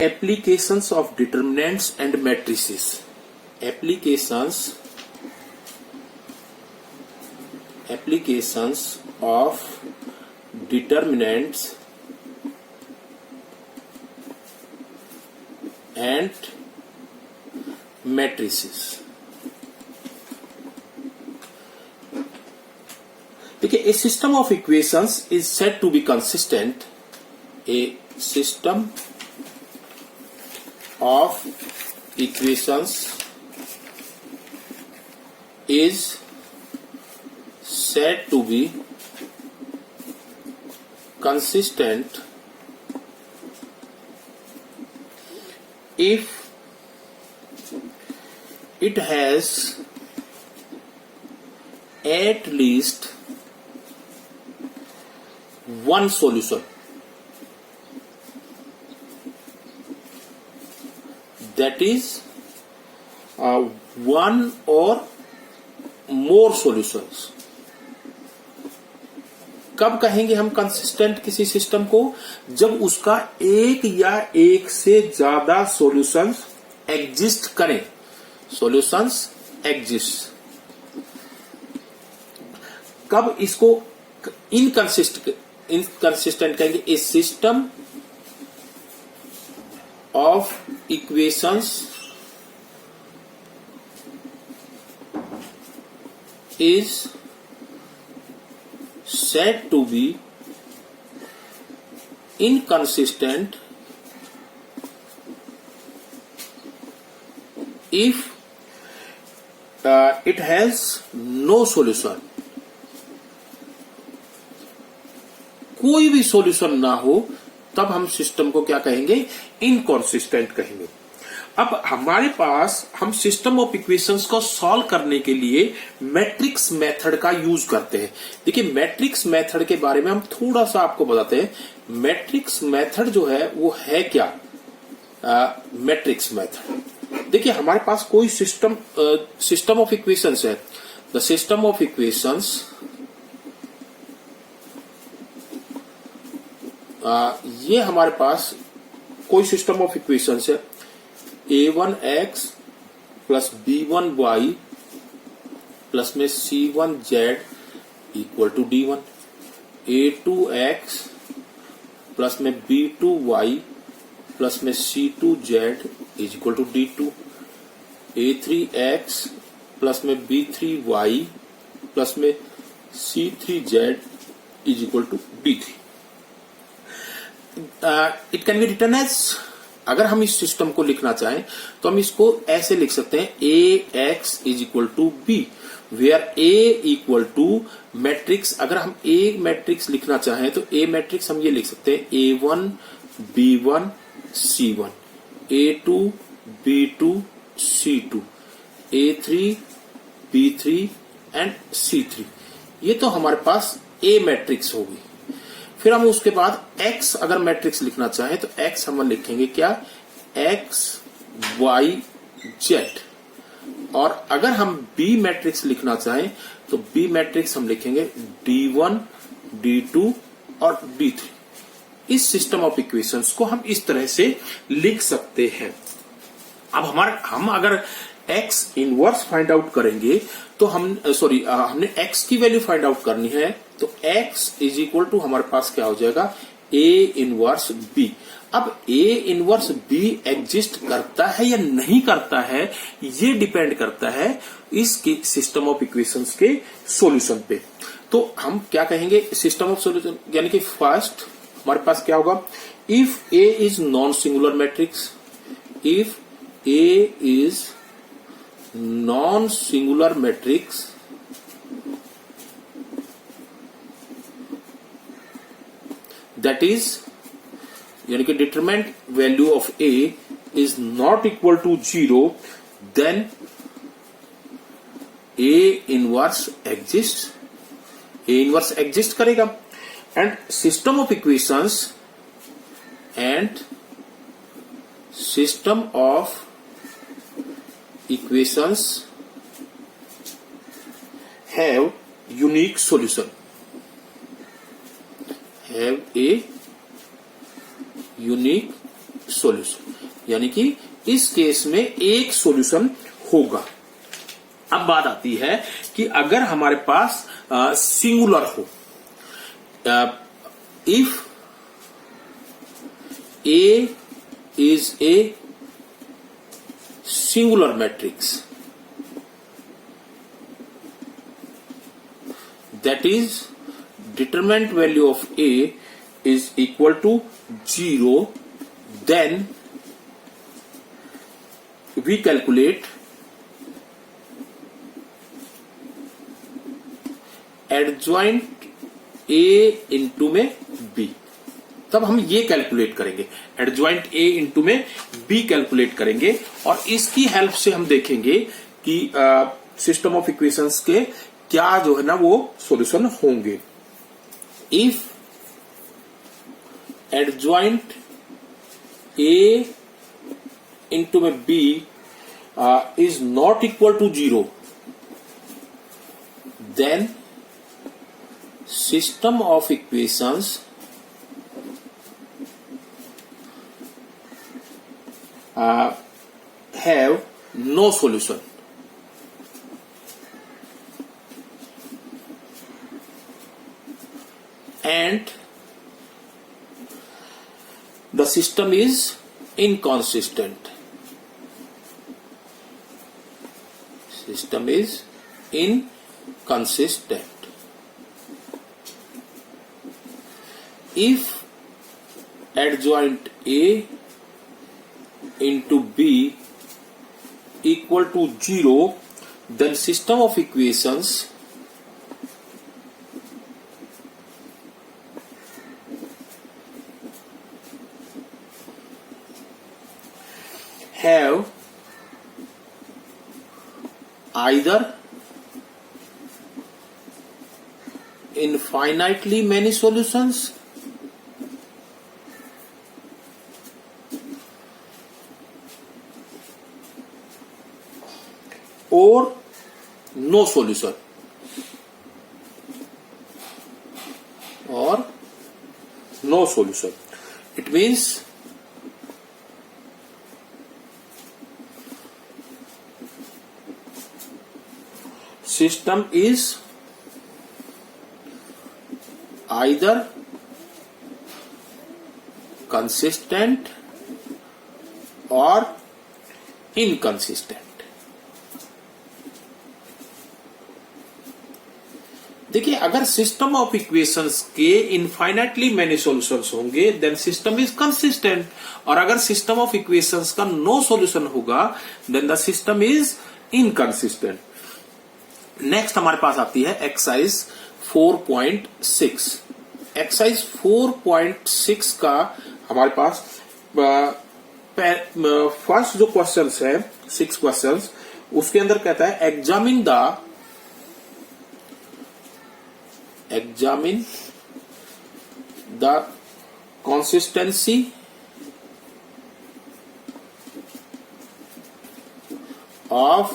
applications of determinants and matrices. Applications of determinants and matrices. देखिए, a system of equations is said to be consistent. A system of equations is said to be consistent if it has at least one solution. That is one or more solutions. कब कहेंगे हम consistent किसी system को? जब उसका एक या एक से ज्यादा सॉल्यूशंस एग्जिस्ट करें. Solutions exist. कब इसको इनकंसिस्टेंट कहेंगे? A system of equations is said to be inconsistent if it has no solution. कोई भी सॉल्यूशन ना हो तब हम सिस्टम को क्या कहेंगे? इनकंसिस्टेंट कहेंगे. अब हमारे पास हम सिस्टम ऑफ इक्वेशंस को सॉल्व करने के लिए मैट्रिक्स मेथड का यूज करते हैं. देखिए, मैट्रिक्स मेथड के बारे में हम थोड़ा सा आपको बताते हैं. मैट्रिक्स मेथड जो है वो है क्या? मैट्रिक्स मेथड, देखिए हमारे पास कोई सिस्टम ऑफ इक्वेशंस है. द सिस्टम ऑफ इक्वेशंस ये हमारे पास कोई सिस्टम ऑफ इक्वेशंस है. a1x प्लस b1y प्लस में c1z equal to d1. a2x plus में b2y प्लस में c2z is equal to d2. a3x plus में b3y प्लस में c3z is equal to d3. It can be written as, अगर हम इस system को लिखना चाहें तो हम इसको ऐसे लिख सकते हैं. ax is equal to B, where a equal to matrix. अगर हम a मैट्रिक्स लिखना चाहें तो a मैट्रिक्स हम ये लिख सकते हैं a1 b1 c1, a2 b2 c2, a3 b3 and c3. ये तो हमारे पास a मैट्रिक्स होगी. फिर हम उसके बाद x अगर मैट्रिक्स लिखना चाहें तो x हम लिखेंगे क्या? x y z. और अगर हम b मैट्रिक्स लिखना चाहें तो b मैट्रिक्स हम लिखेंगे d1 d2 और d3. इस सिस्टम ऑफ इक्वेशंस को हम इस तरह से लिख सकते हैं. अब हम अगर x इनवर्स फाइंड आउट करेंगे तो हमने x की वैल्यू फाइंड आउट करनी है तो x इज इक्वल टू हमारे पास क्या हो जाएगा? a inverse b. अब a इनवर्स b एग्जिस्ट करता है या नहीं करता है ये डिपेंड करता है इस सिस्टम ऑफ इक्वेशंस के सॉल्यूशन पे. तो हम क्या कहेंगे? सिस्टम ऑफ सॉल्यूशन यानी कि फर्स्ट हमारे पास क्या होगा? If a is non singular matrix, if a is non singular matrix that is यानी कि determinant value of a is not equal to 0, then a inverse exist. a inverse exist करेगा. And system of equations have unique solution, have a unique solution, यानी कि इस case में एक solution होगा। अब बात आती है कि अगर हमारे पास सिंगुलर हो, if A is a singular matrix, that is determinant value of A is equal to 0, then we calculate adjoint A into में B। तब हम ये कैलकुलेट करेंगे, एडजॉइंट A इंटू में B कैलकुलेट करेंगे, और इसकी हेल्प से हम देखेंगे कि सिस्टम ऑफ इक्वेशंस के क्या जो है ना वो सॉल्यूशन होंगे। इफ एडजॉइंट A इंटू में B is not equal to 0, then system of equations have no solution, and the system is inconsistent. System is inconsistent. If adjoint A into B equal to 0, then system of equations have either infinitely many solutions or no solution, or no solution. It means system is either consistent or inconsistent. देखिए, अगर system of equations के infinitely many solutions होंगे then system is consistent, और अगर system of equations का no solution होगा then the system is inconsistent. Next हमारे पास आती है एक्सरसाइज 4.6। एक्सरसाइज 4.6 का हमारे पास फर्स्ट जो क्वेश्चन है 6 क्वेश्चन, उसके अंदर कहता है examine the consistency of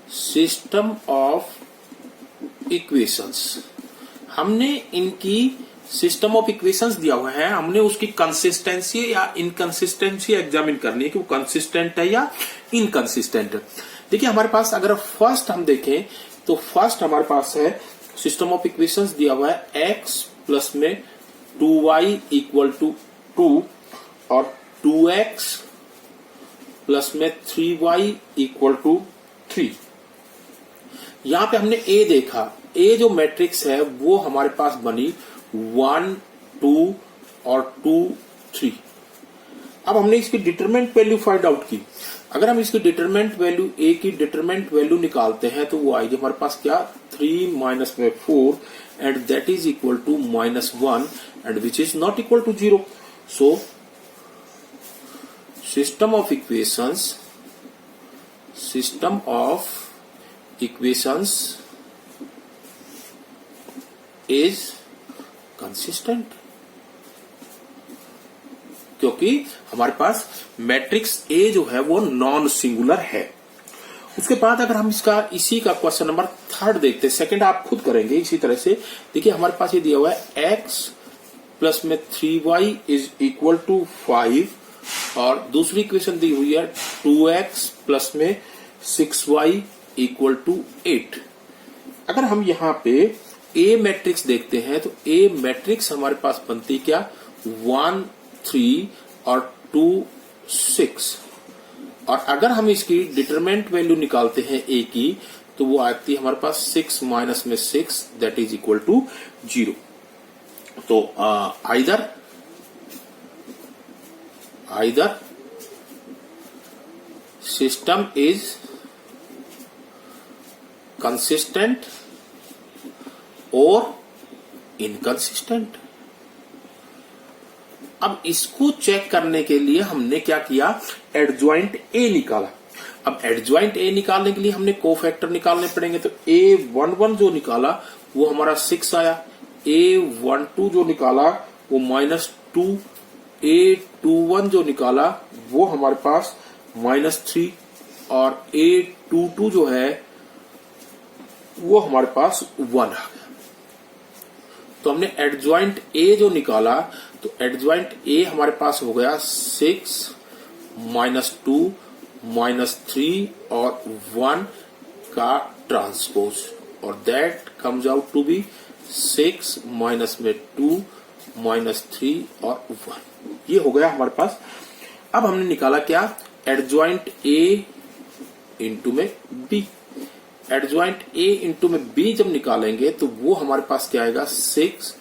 system of equations। हमने इनकी सिस्टम ऑफ इक्वेशंस दिया हुआ है, हमने उसकी कंसिस्टेंसी या इनकंसिस्टेंसी एग्जामिन करनी है कि वो कंसिस्टेंट है या इनकंसिस्टेंट है। देखिए, हमारे पास अगर फर्स्ट हम देखें तो फर्स्ट हमारे पास है सिस्टम ऑफ इक्वेशंस दिया हुआ है x प्लस में 2y इक्वल टू 2 और 2x प्लस में 3y इक्वल टू 3। यहां पे हमने a देखा, a जो मैट्रिक्स है वो हमारे पास बनी 1 2 और 2 3। अब हमने इसकी डिटरमिनेंट वैल्यू फाइंड आउट की। अगर हम इसकी डिटरमिनेंट वैल्यू a की डिटरमिनेंट वैल्यू निकालते हैं तो वो आएगी हमारे पास क्या 3 माइनस में 4 and that is equal to -1 and which is not equal to 0। So system of equations is consistent, क्योंकि हमारे पास मैट्रिक्स A जो है वो नॉन सिंगुलर है। उसके बाद अगर हम इसी का क्वेश्चन नंबर 3 देखते हैं, सेकंड आप खुद करेंगे इसी तरह से। देखिए, हमारे पास ये दिया हुआ है x प्लस में 3y इज इक्वल टू 5 और दूसरी इक्वेशन दी हुई है 2x प्लस में 6y इक्वल टू 8। अगर हम यहाँ पे ए मैट्रिक्स देखते हैं तो ए मैट्रिक्स हमारे पास बनती क्या 1 3 और 2 6 और अगर हम इसकी डिटरमिनेंट वैल्यू निकालते हैं ए की तो वो आती है हमारे पास 6 माइनस में 6 दैट इज इक्वल टू 0। तो आइदर सिस्टम इज कंसिस्टेंट और इनकंसिस्टेंट। अब इसको चेक करने के लिए हमने क्या किया, एडजॉइंट ए निकाला। अब एडजॉइंट ए निकालने के लिए हमने कोफैक्टर निकालने पड़ेंगे। तो A11 जो निकाला वो हमारा 6 आया, A12 जो निकाला वो -2, A21 जो निकाला वो हमारे पास -3 और A22 जो है वो हमारे पास 1 आ गया। तो हमने एडजॉइंट ए जो निकाला तो एडजॉइंट ए हमारे पास हो गया 6 -2 -3 और 1 का ट्रांसपोज और that comes out to be 6 minus में 2 -3 और 1। ये हो गया हमारे पास। अब हमने निकाला क्या, एडजॉइंट ए इंटू में बी। एडजॉइंट ए इंटू में बी जब निकालेंगे तो वो हमारे पास क्या आएगा 6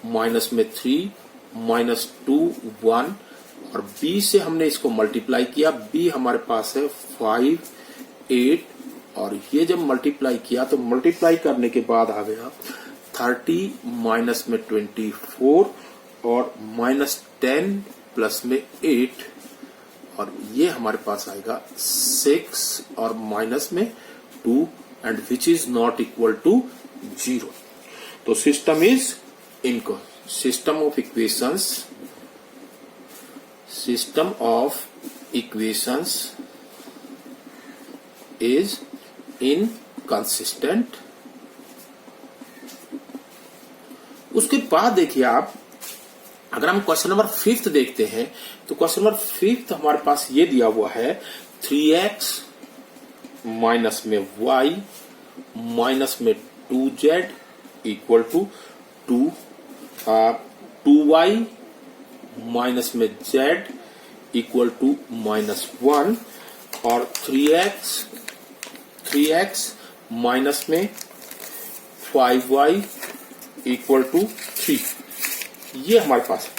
माइनस में 3 -2 1 और b से हमने इसको मल्टीप्लाई किया। b हमारे पास है 5 8 और ये जब मल्टीप्लाई किया तो मल्टीप्लाई करने के बाद आ गया 30 माइनस में 24 और -10 प्लस में 8 और ये हमारे पास आएगा 6 और माइनस में 2 and which is not equal to 0। तो सिस्टम इज इनको system of equations is inconsistent। उसके बाद देखिए आप, अगर हम क्वेश्चन नंबर 5 देखते हैं तो क्वेश्चन नंबर 5 हमारे पास ये दिया हुआ है 3x माइनस में y माइनस में 2z equal to 2 2y minus में z इक्वल टू -1 और 3x माइनस में 5y इक्वल टू 3। ये हमारे पास है।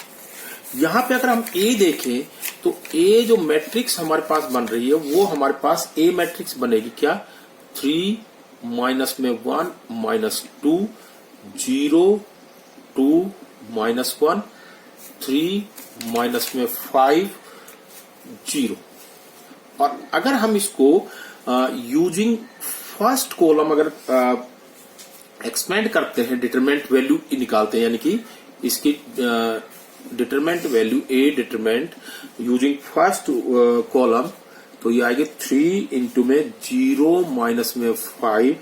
यहां पे अगर हम a देखें तो a जो मैट्रिक्स हमारे पास बन रही है वो हमारे पास a मैट्रिक्स बनेगी क्या 3 माइनस में 1 -2 0 2 -1 3 माइनस में 5 0। और अगर हम इसको यूजिंग फर्स्ट कॉलम अगर एक्सपेंड करते हैं, डिटरमिनेंट वैल्यू निकालते हैं, यानी कि इसकी डिटरमिनेंट वैल्यू ए डिटरमिनेंट यूजिंग फर्स्ट कॉलम तो ये आएगी 3 इंटू में 0 माइनस में 5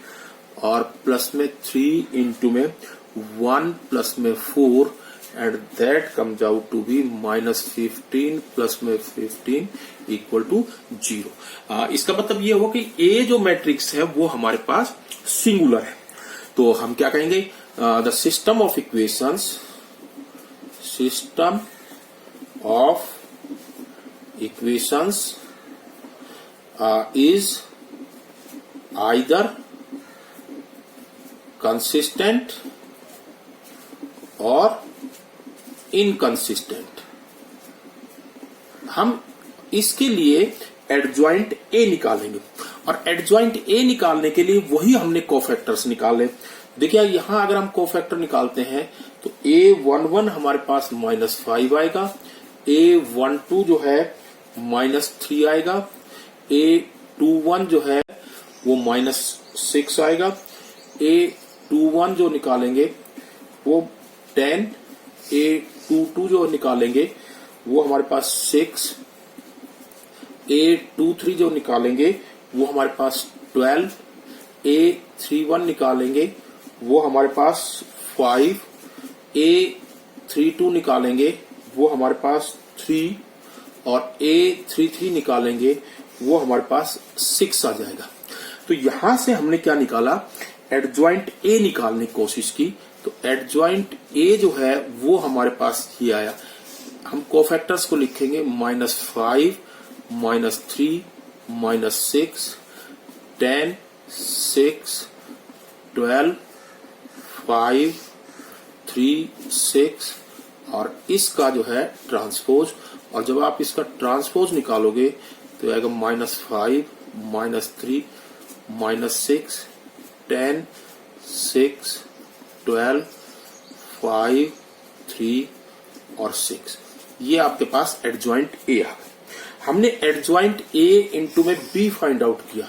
और प्लस में 3 इंटू में 1 प्लस में 4 and that comes out to be -15 plus में 15 इक्वल टू 0। इसका मतलब ये हो कि ए जो मैट्रिक्स है वो हमारे पास सिंगुलर है। तो हम क्या कहेंगे, the system of equations is either consistent और इनकंसिस्टेंट। हम इसके लिए एडजॉइंट ए निकालेंगे और एडजॉइंट ए निकालने के लिए वही हमने कोफैक्टर्स निकाले। देखिए यहां अगर हम कोफैक्टर निकालते हैं तो A11 हमारे पास -5 आएगा, A12 जो है -3 आएगा, A21 जो है वो -6 आएगा, A21 जो निकालेंगे वो 10, A22 जो निकालेंगे वो हमारे पास 6, A23 जो निकालेंगे वो हमारे पास 12, A31 निकालेंगे वो हमारे पास 5, 3 2 निकालेंगे वो हमारे पास 3 और A3 निकालेंगे वो हमारे पास 6 आ जाएगा। तो यहां से हमने क्या निकाला, एडजॉइंट A निकालने की कोशिश की। तो एडजॉइंट A जो है वो हमारे पास ये आया। हम कोफैक्टर्स को लिखेंगे -5 -3 -6 10 6 12 5 3 6 और इसका जो है ट्रांसपोज। और जब आप इसका ट्रांसपोज निकालोगे तो आएगा -5 -3 -6 10 6 12 5 3 और 6। ये आपके पास एडजॉइंट A आ गया। हमने एडजॉइंट A इंटू में B फाइंड आउट किया।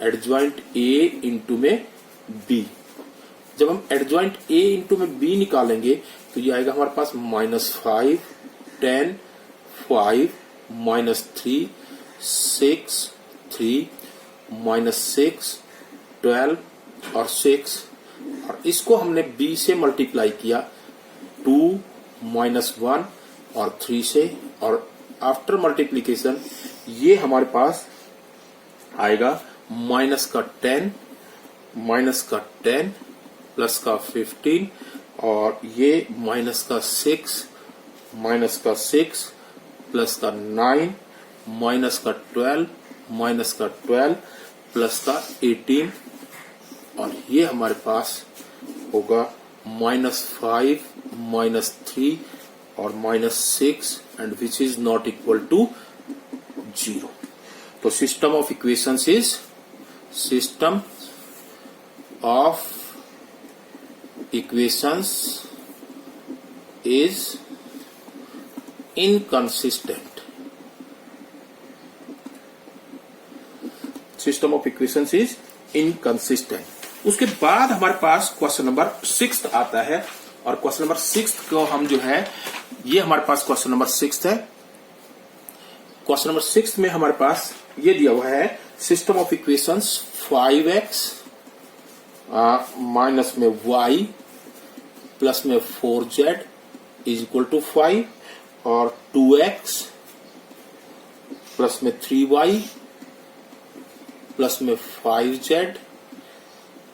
एडजॉइंट A इंटू में B, जब हम एडजॉइंट A इंटू में B निकालेंगे तो ये आएगा हमारे पास -5 10 5 -3 6 3 -6 12 और 6 और इसको हमने B से मल्टीप्लाई किया 2 -1 और 3 से, और आफ्टर मल्टीप्लीकेशन ये हमारे पास आएगा -10 प्लस का 15 और ये -6 प्लस का 9 -12 प्लस का 18 और ये हमारे पास होगा -5 -3 और -6 and which is not equal to 0। तो system of equations is system of equations is inconsistent. System of equations is inconsistent. उसके बाद हमारे पास क्वेश्चन नंबर 6 आता है और क्वेश्चन नंबर 6 को हम जो है ये हमारे पास क्वेश्चन नंबर 6 है। क्वेश्चन नंबर 6 में हमारे पास ये दिया हुआ है system of equations 5x minus में y प्लस में 4z इज इक्वल टू 5 और 2x प्लस में 3y प्लस में 5z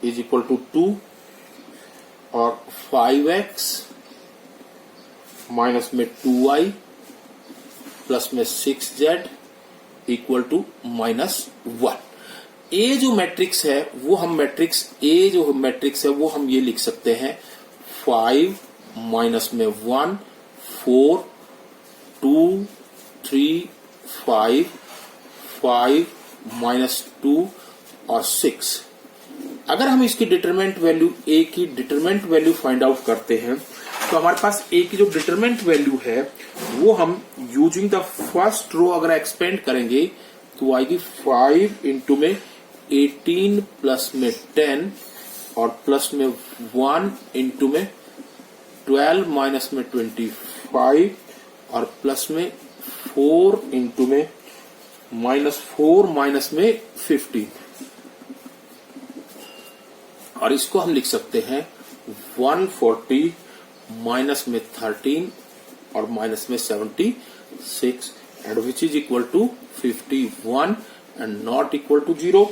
इज इक्वल टू 2 और 5x माइनस में 2y प्लस में 6z इक्वल टू -1। ए जो मैट्रिक्स है वो हम मैट्रिक्स ए जो मैट्रिक्स है वो हम ये लिख सकते हैं 5 माइनस में 1 4 2 3 5 5 -2 और 6। अगर हम इसकी डिटरमिनेंट वैल्यू ए की डिटरमिनेंट वैल्यू फाइंड आउट करते हैं तो हमारे पास ए की जो डिटरमिनेंट वैल्यू है वो हम यूजिंग द फर्स्ट रो अगर एक्सपेंड करेंगे तो आएगी 5 इंटू में 18 प्लस में 10 और प्लस में 1 इंटू में 12 माइनस में 25 और प्लस में 4 इंटू में -4 माइनस में 15 और इसको हम लिख सकते हैं 140 माइनस में 13 और माइनस में 76 and which is equal to 51 and not equal to 0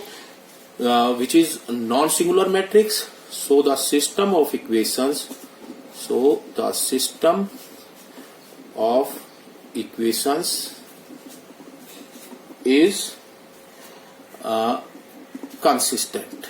which is non-singular matrix. So the system of equations is consistent.